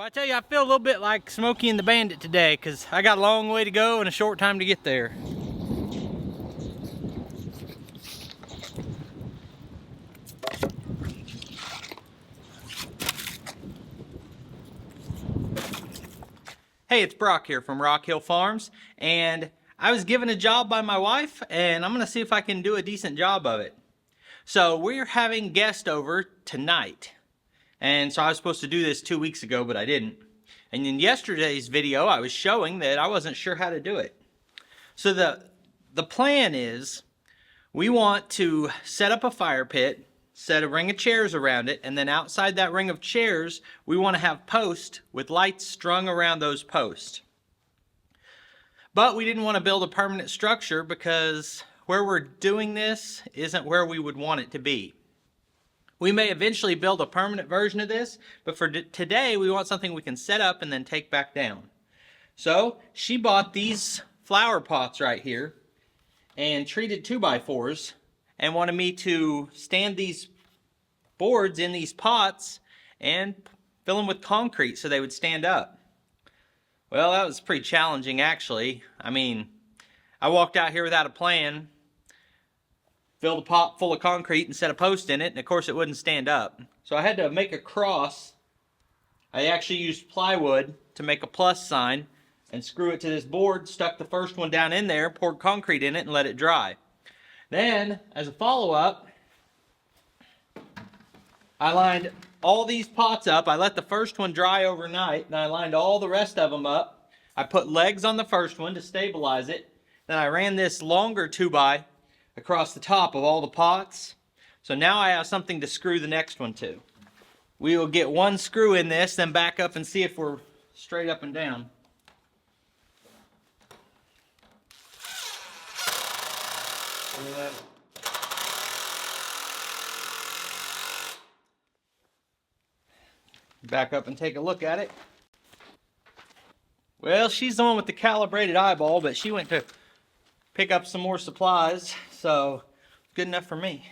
Well, I tell you, I feel a little bit like Smokey and the Bandit today because I got a long way to go and a short time to get there. Hey, it's Brock here from Rock Hill Farms, and I was given a job by my wife, and I'm going to see if I can do a decent job of it. So we're having guests over tonight, and so I was supposed to do this 2 weeks ago, but I didn't. And in yesterday's video, I was showing that I wasn't sure how to do it. So the plan is we want to set up a fire pit, set a ring of chairs around it, and then outside that ring of chairs, we want to have posts with lights strung around those posts. But we didn't want to build a permanent structure because where we're doing this isn't where we would want it to be. We may eventually build a permanent version of this, but for today, we want something we can set up and then take back down. So she bought these flower pots right here and treated 2x4s and wanted me to stand these boards in these pots and fill them with concrete so they would stand up. Well, that was pretty challenging actually. I mean, I walked out here without a plan, filled a pot full of concrete and set a post in it, and of course it wouldn't stand up. So I had to make a cross. I actually used plywood to make a plus sign and screw it to this board, stuck the first one down in there, poured concrete in it, and let it dry. Then, as a follow-up, I lined all these pots up. I let the first one dry overnight, and I lined all the rest of them up. I put legs on the first one to stabilize it. Then I ran this longer 2x across the top of all the pots. So now I have something to screw the next one to. We will get one screw in this, then back up and see if we're straight up and down. Back up and take a look at it. Well, she's the one with the calibrated eyeball, but she went to pick up some more supplies, so good enough for me.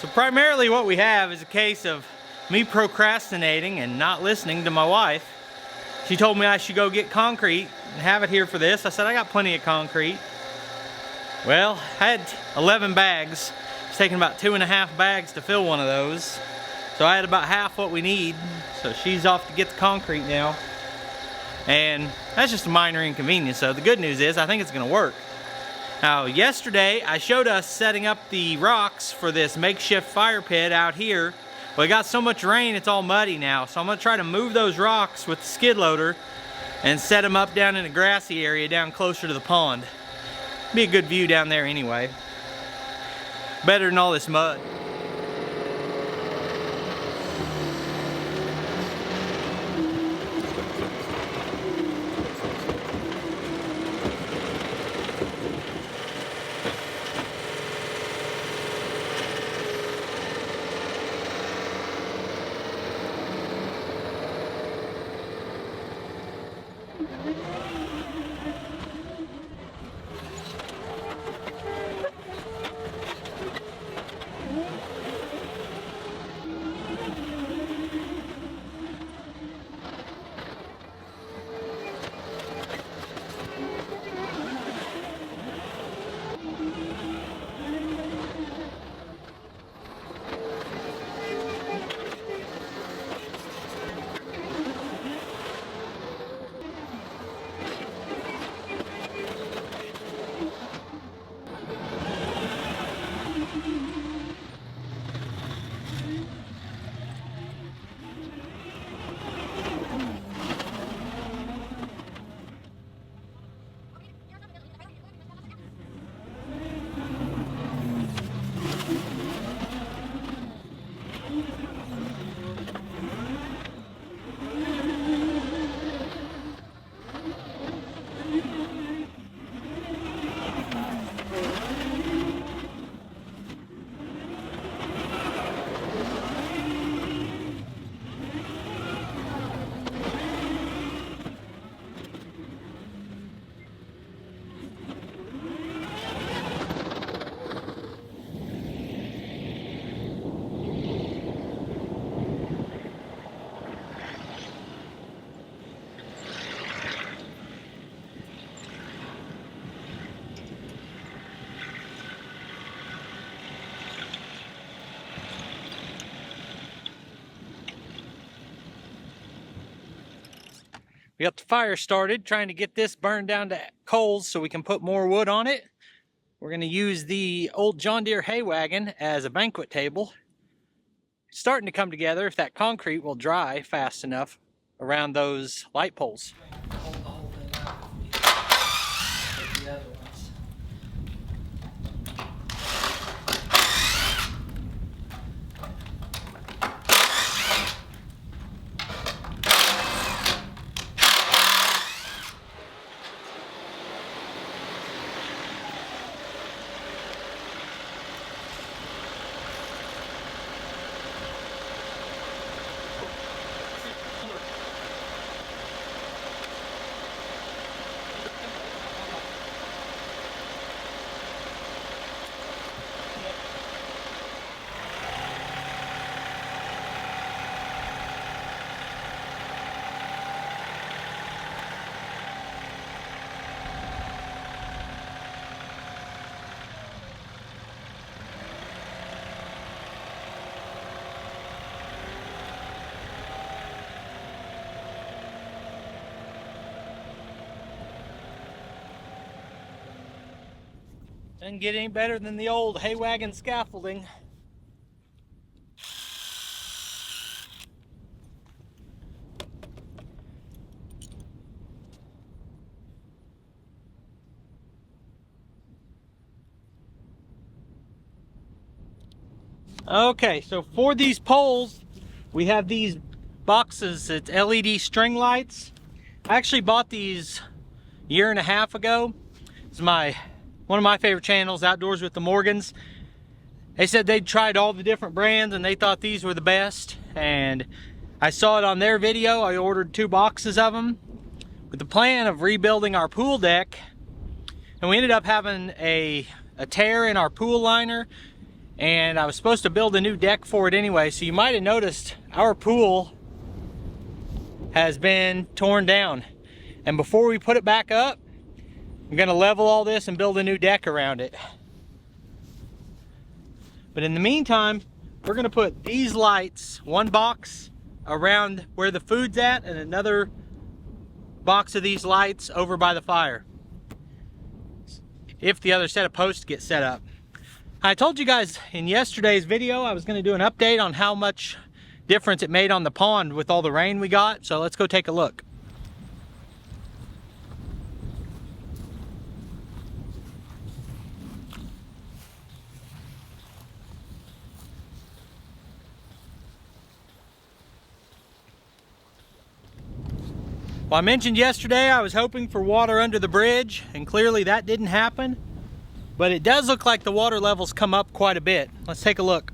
So primarily what we have is a case of me procrastinating and not listening to my wife. She told me I should go get concrete and have it here for this. I said I got plenty of concrete. Well, I had 11 bags. It's taking about 2.5 bags to fill one of those. So I had about half what we need. So she's off to get the concrete now. And that's just a minor inconvenience. So the good news is I think it's gonna work. Now, yesterday I showed us setting up the rocks for this makeshift fire pit out here. Well, it got so much rain it's all muddy now, so I'm going to try to move those rocks with the skid loader and set them up down in a grassy area down closer to the pond. Be a good view down there anyway. Better than all this mud. We got the fire started, trying to get this burned down to coals so we can put more wood on it. We're going to use the old John Deere hay wagon as a banquet table. It's starting to come together if that concrete will dry fast enough around those light poles. Hold the whole thing up with the other ones. Doesn't get any better than the old hay wagon scaffolding. Okay, so for these poles, we have these boxes. It's LED string lights. I actually bought these a year and a half ago. It's one of my favorite channels, Outdoors with the Morgans. They said they'd tried all the different brands and they thought these were the best. And I saw it on their video. I ordered 2 boxes of them with the plan of rebuilding our pool deck. And we ended up having a tear in our pool liner. And I was supposed to build a new deck for it anyway. So you might have noticed our pool has been torn down. And before we put it back up, I'm gonna level all this and build a new deck around it. But in the meantime, we're gonna put these lights, one box around where the food's at and another box of these lights over by the fire, if the other set of posts get set up. I told you guys in yesterday's video I was gonna do an update on how much difference it made on the pond with all the rain we got, so let's go take a look. Well, I mentioned yesterday I was hoping for water under the bridge, and clearly that didn't happen. But it does look like the water levels come up quite a bit. Let's take a look.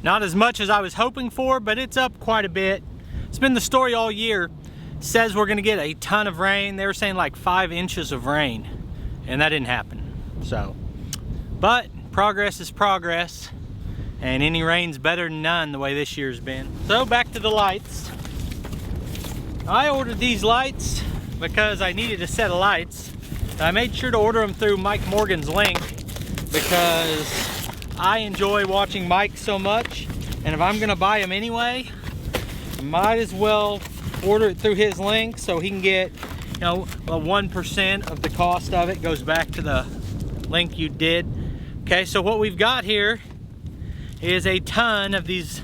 Not as much as I was hoping for, but it's up quite a bit. It's been the story all year. It says we're gonna get a ton of rain. They were saying like 5 inches of rain, and that didn't happen. So, but progress is progress, and any rain's better than none the way this year's been. So back to the lights. I ordered these lights because I needed a set of lights. I made sure to order them through Mike Morgan's link because I enjoy watching Mike so much, and if I'm gonna buy them anyway, might as well order it through his link so he can get, you know, 1% of the cost of it goes back to the link you did. Okay, so what we've got here is a ton of these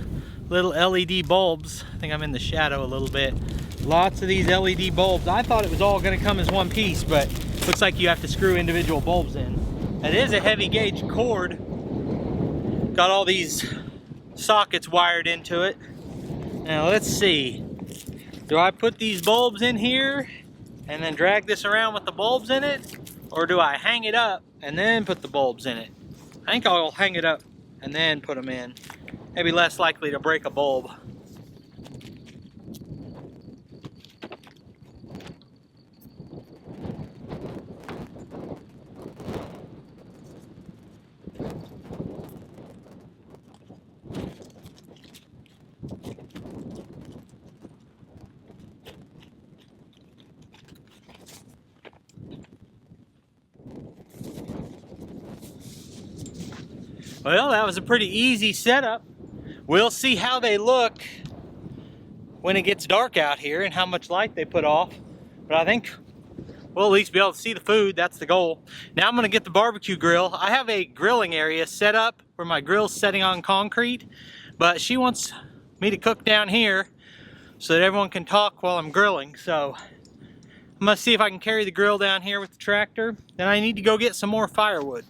little LED bulbs. I think I'm in the shadow a little bit. Lots of these LED bulbs. I thought it was all gonna come as one piece, but looks like you have to screw individual bulbs in. It is a heavy gauge cord. Got all these sockets wired into it. Now let's see. Do I put these bulbs in here and then drag this around with the bulbs in it? Or do I hang it up and then put the bulbs in it? I think I'll hang it up and then put them in. Maybe less likely to break a bulb. Well, that was a pretty easy setup. We'll see how they look when it gets dark out here and how much light they put off. But I think we'll at least be able to see the food. That's the goal. Now I'm gonna get the barbecue grill. I have a grilling area set up where my grill's setting on concrete, but she wants me to cook down here so that everyone can talk while I'm grilling. So I'm gonna see if I can carry the grill down here with the tractor. Then I need to go get some more firewood.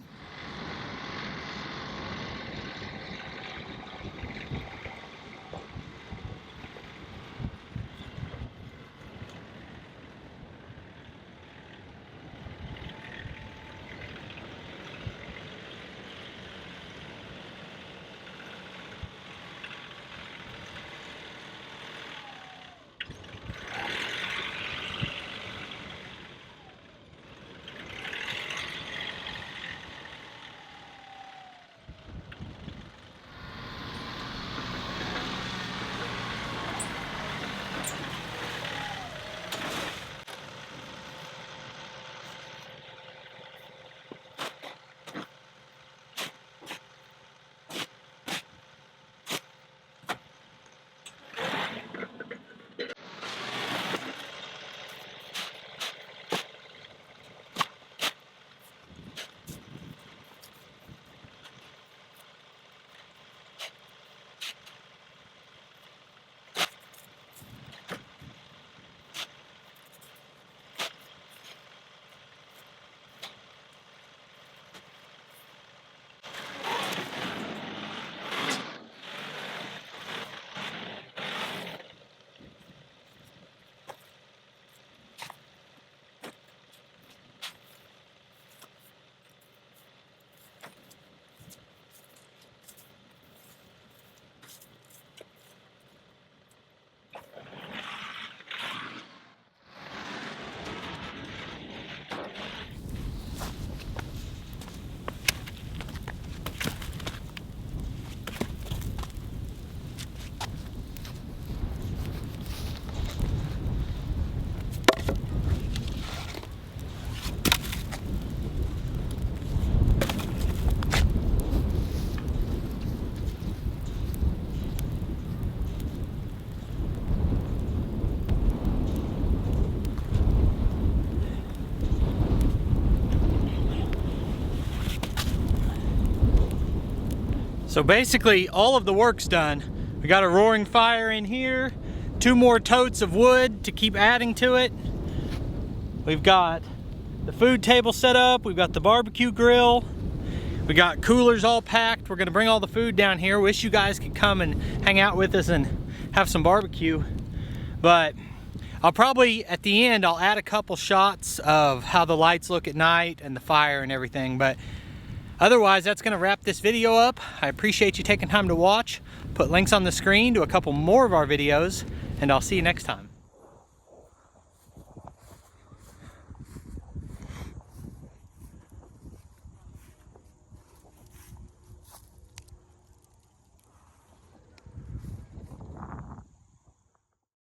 So basically all of the work's done. We got a roaring fire in here, 2 more totes of wood to keep adding to it. We've got the food table set up, we've got the barbecue grill, we got coolers all packed. We're gonna bring all the food down here. Wish you guys could come and hang out with us and have some barbecue. But I'll probably, at the end, I'll add a couple shots of how the lights look at night and the fire and everything. But Otherwise, that's gonna wrap this video up. I appreciate you taking time to watch. Put links on the screen to a couple more of our videos, and I'll see you next time.